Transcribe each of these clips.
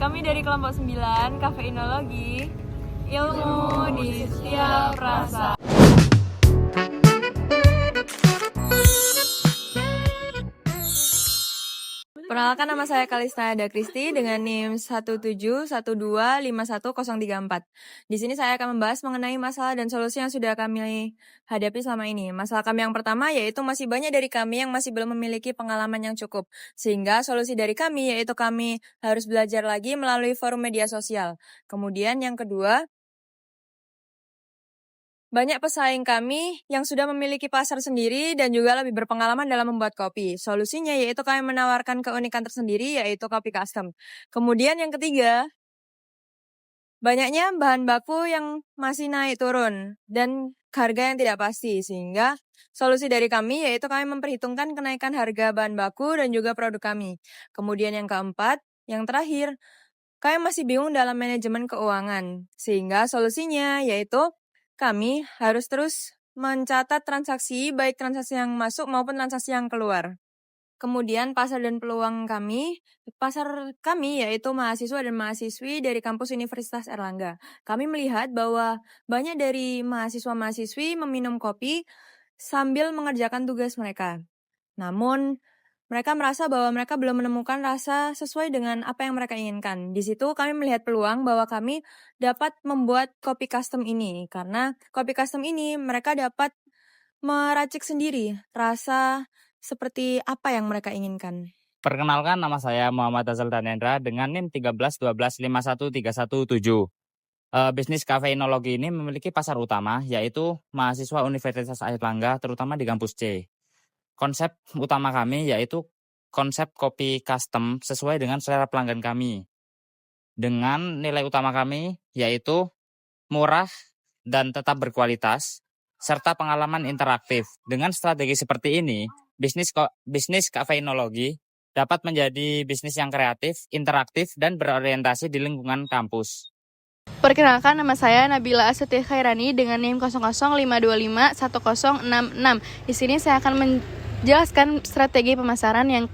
Kami dari kelompok 9, Kafeinologi, ilmu di setiap rasa. Perkenalkan, nama saya Kalista Ada Kristi dengan NIM 171251034. Di sini saya akan membahas mengenai masalah dan solusi yang sudah kami hadapi selama ini. Masalah kami yang pertama yaitu masih banyak dari kami yang masih belum memiliki pengalaman yang cukup. Sehingga solusi dari kami yaitu kami harus belajar lagi melalui forum media sosial. Kemudian yang kedua, banyak pesaing kami yang sudah memiliki pasar sendiri dan juga lebih berpengalaman dalam membuat kopi. Solusinya yaitu kami menawarkan keunikan tersendiri yaitu kopi custom. Kemudian yang ketiga, banyaknya bahan baku yang masih naik turun dan harga yang tidak pasti. Sehingga solusi dari kami yaitu kami memperhitungkan kenaikan harga bahan baku dan juga produk kami. Kemudian yang keempat, yang terakhir, kami masih bingung dalam manajemen keuangan. Sehingga solusinya yaitu kami harus terus mencatat transaksi, baik transaksi yang masuk maupun transaksi yang keluar. Kemudian pasar dan peluang kami, pasar kami yaitu mahasiswa dan mahasiswi dari kampus Universitas Airlangga. Kami melihat bahwa banyak dari mahasiswa-mahasiswi meminum kopi sambil mengerjakan tugas mereka. Namun, mereka merasa bahwa mereka belum menemukan rasa sesuai dengan apa yang mereka inginkan. Di situ kami melihat peluang bahwa kami dapat membuat kopi custom ini. Karena kopi custom ini mereka dapat meracik sendiri rasa seperti apa yang mereka inginkan. Perkenalkan, nama saya Muhammad Azal Danendra dengan NIM 1312513117. Bisnis Kafeinologi ini memiliki pasar utama yaitu mahasiswa Universitas Airlangga terutama di kampus C. Konsep utama kami yaitu konsep kopi custom sesuai dengan selera pelanggan kami. Dengan nilai utama kami yaitu murah dan tetap berkualitas, serta pengalaman interaktif. Dengan strategi seperti ini, bisnis Kafeinologi dapat menjadi bisnis yang kreatif, interaktif, dan berorientasi di lingkungan kampus. Perkenalkan, nama saya Nabila Astuti Khairani dengan NIM 0052511066. Di sini saya akan menjelaskan strategi pemasaran yang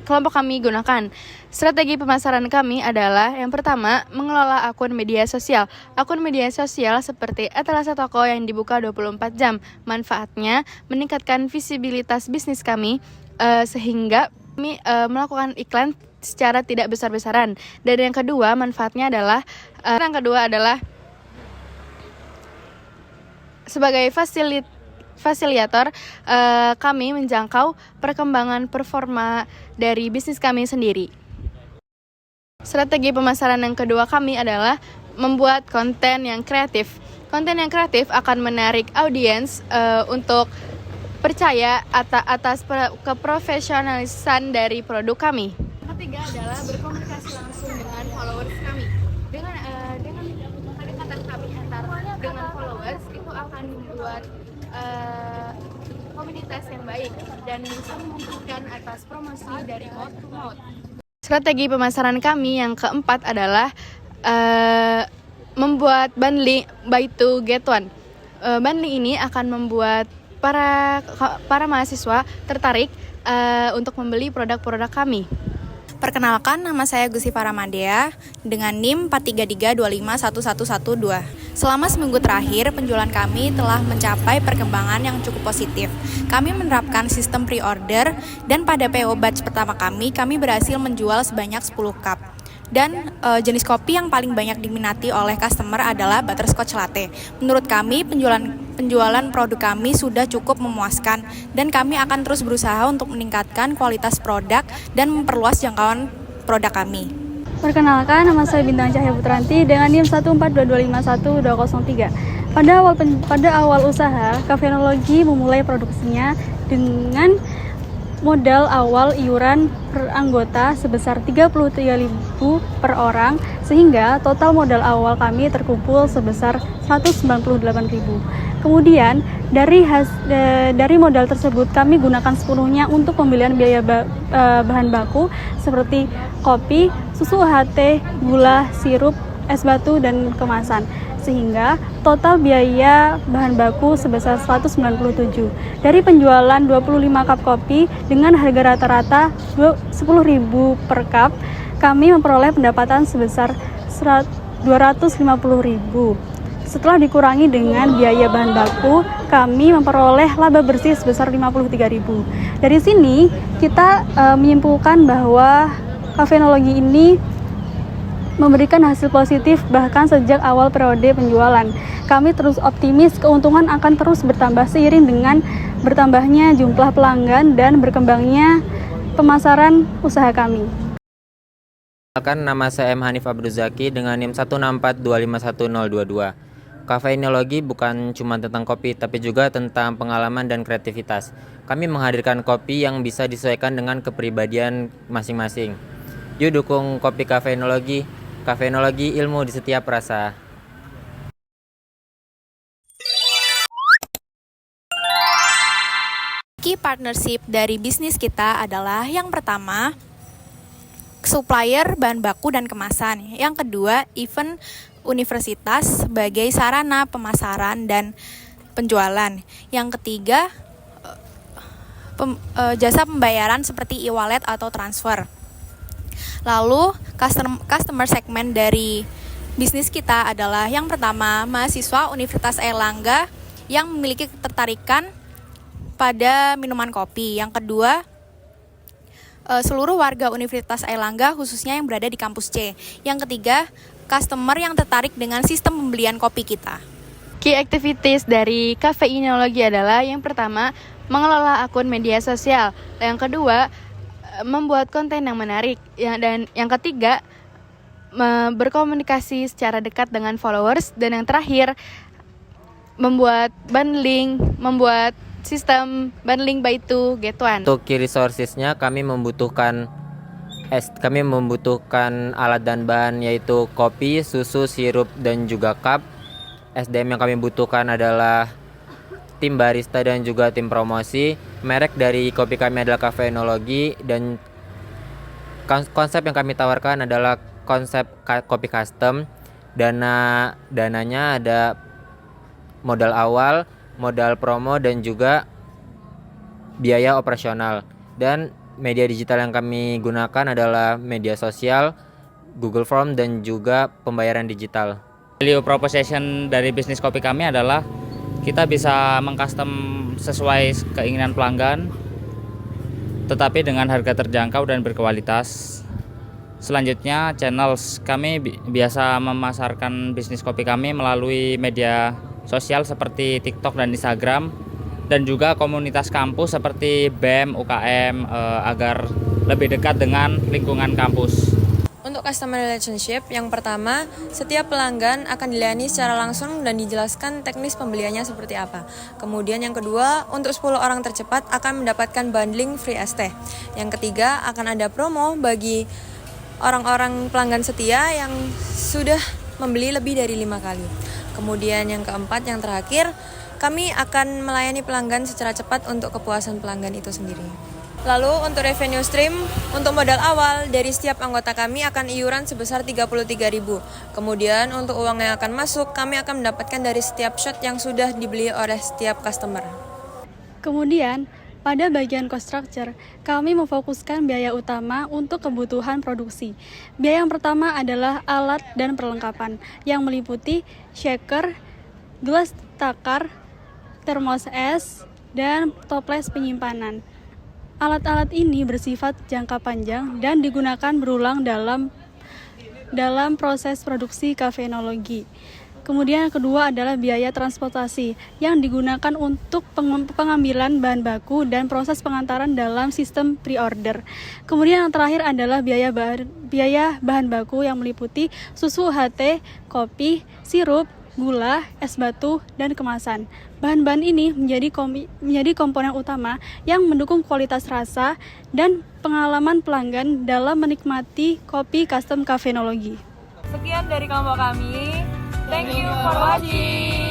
kelompok kami gunakan. Strategi pemasaran kami adalah yang pertama, mengelola akun media sosial. Akun media sosial seperti etalase toko yang dibuka 24 jam. Manfaatnya meningkatkan visibilitas bisnis kami sehingga kami melakukan iklan secara tidak besar-besaran. Dan yang kedua, manfaatnya adalah sebagai fasilitator, kami menjangkau perkembangan performa dari bisnis kami sendiri. Strategi pemasaran yang kedua kami adalah membuat konten yang kreatif. Konten yang kreatif akan menarik audiens untuk percaya atas keprofesionalisan dari produk kami. Ketiga adalah berkomunikasi langsung dengan followers kami. Dengan kedekatan kami dengan followers itu akan membuat komunitas yang baik dan bisa memungkinkan atas promosi dari mouth to mouth. Strategi pemasaran kami yang keempat adalah membuat bundling buy to get one. Bundling ini akan membuat para mahasiswa tertarik untuk membeli produk-produk kami. Perkenalkan, nama saya Gusi Paramadea dengan NIM 433251112. Selama seminggu terakhir, penjualan kami telah mencapai perkembangan yang cukup positif. Kami menerapkan sistem pre-order dan pada PO batch pertama kami berhasil menjual sebanyak 10 cup. Dan jenis kopi yang paling banyak diminati oleh customer adalah butterscotch latte. Menurut kami, penjualan produk kami sudah cukup memuaskan dan kami akan terus berusaha untuk meningkatkan kualitas produk dan memperluas jangkauan produk kami. Perkenalkan, nama saya Bintang Cahya Putranti dengan NIM 142511203. Pada awal usaha, Kafeinologi memulai produksinya dengan modal awal iuran per anggota sebesar 33.000 per orang, sehingga total modal awal kami terkumpul sebesar 198.000. Kemudian dari modal tersebut kami gunakan sepenuhnya untuk pembelian biaya bahan baku seperti kopi, susu UHT, gula, sirup, es batu, dan kemasan. Sehingga total biaya bahan baku sebesar 197. Dari penjualan 25 cup kopi dengan harga rata-rata 10.000 per cup, kami memperoleh pendapatan sebesar 250.000. Setelah dikurangi dengan biaya bahan baku, kami memperoleh laba bersih sebesar 53.000. Dari sini kita menyimpulkan bahwa Kafenologi ini memberikan hasil positif bahkan sejak awal periode penjualan. Kami terus optimis keuntungan akan terus bertambah seiring dengan bertambahnya jumlah pelanggan dan berkembangnya pemasaran usaha kami. Nama saya M. Hanif Abduzaki dengan NIM 164251022. Kafeinologi bukan cuma tentang kopi, tapi juga tentang pengalaman dan kreativitas. Kami menghadirkan kopi yang bisa disesuaikan dengan kepribadian masing-masing. Yuk dukung kopi Kafeinologi. Kafeinologi, ilmu di setiap rasa. Key partnership dari bisnis kita adalah yang pertama, supplier bahan baku dan kemasan. Yang kedua, event universitas sebagai sarana pemasaran dan penjualan. Yang ketiga, jasa pembayaran seperti e-wallet atau transfer. Lalu, customer segment dari bisnis kita adalah yang pertama, mahasiswa Universitas Airlangga yang memiliki ketertarikan pada minuman kopi. Yang kedua, seluruh warga Universitas Airlangga khususnya yang berada di kampus C. Yang ketiga, customer yang tertarik dengan sistem pembelian kopi kita. Key activities dari Kafeinologi adalah yang pertama, mengelola akun media sosial. Yang kedua, membuat konten yang menarik. Dan yang ketiga, berkomunikasi secara dekat dengan followers. Dan yang terakhir, membuat bundling, membuat sistem bundling buy two get one. Untuk key resources-nya kami membutuhkan alat dan bahan yaitu kopi, susu, sirup, dan juga cup. SDM yang kami butuhkan adalah tim barista dan juga tim promosi. Merek dari kopi kami adalah Kafeinologi dan konsep yang kami tawarkan adalah konsep kopi custom. Dananya ada modal awal, modal promo, dan juga biaya operasional. Dan media digital yang kami gunakan adalah media sosial, Google Form, dan juga pembayaran digital. Value proposition dari bisnis kopi kami adalah kita bisa mengcustom sesuai keinginan pelanggan, tetapi dengan harga terjangkau dan berkualitas. Selanjutnya, channels kami biasa memasarkan bisnis kopi kami melalui media sosial seperti TikTok dan Instagram, dan juga komunitas kampus seperti BEM, UKM, agar lebih dekat dengan lingkungan kampus. Untuk customer relationship, yang pertama, setiap pelanggan akan dilayani secara langsung dan dijelaskan teknis pembeliannya seperti apa. Kemudian yang kedua, untuk 10 orang tercepat akan mendapatkan bundling free es teh. Yang ketiga, akan ada promo bagi orang-orang pelanggan setia yang sudah membeli lebih dari 5 kali. Kemudian yang keempat, yang terakhir, kami akan melayani pelanggan secara cepat untuk kepuasan pelanggan itu sendiri. Lalu untuk revenue stream, untuk modal awal dari setiap anggota kami akan iuran sebesar 33.000. Kemudian untuk uang yang akan masuk, kami akan mendapatkan dari setiap shot yang sudah dibeli oleh setiap customer. Kemudian, pada bagian cost structure, kami memfokuskan biaya utama untuk kebutuhan produksi. Biaya yang pertama adalah alat dan perlengkapan, yang meliputi shaker, gelas takar, termos es, dan toples penyimpanan. Alat-alat ini bersifat jangka panjang dan digunakan berulang dalam proses produksi Kafeinologi. Kemudian yang kedua adalah biaya transportasi yang digunakan untuk pengambilan bahan baku dan proses pengantaran dalam sistem pre-order. Kemudian yang terakhir adalah biaya bahan baku yang meliputi susu UHT, kopi, sirup, gula, es batu, dan kemasan. Bahan-bahan ini menjadi komponen utama yang mendukung kualitas rasa dan pengalaman pelanggan dalam menikmati kopi custom Kafeinologi. Sekian dari kelompok kami. Thank you for watching.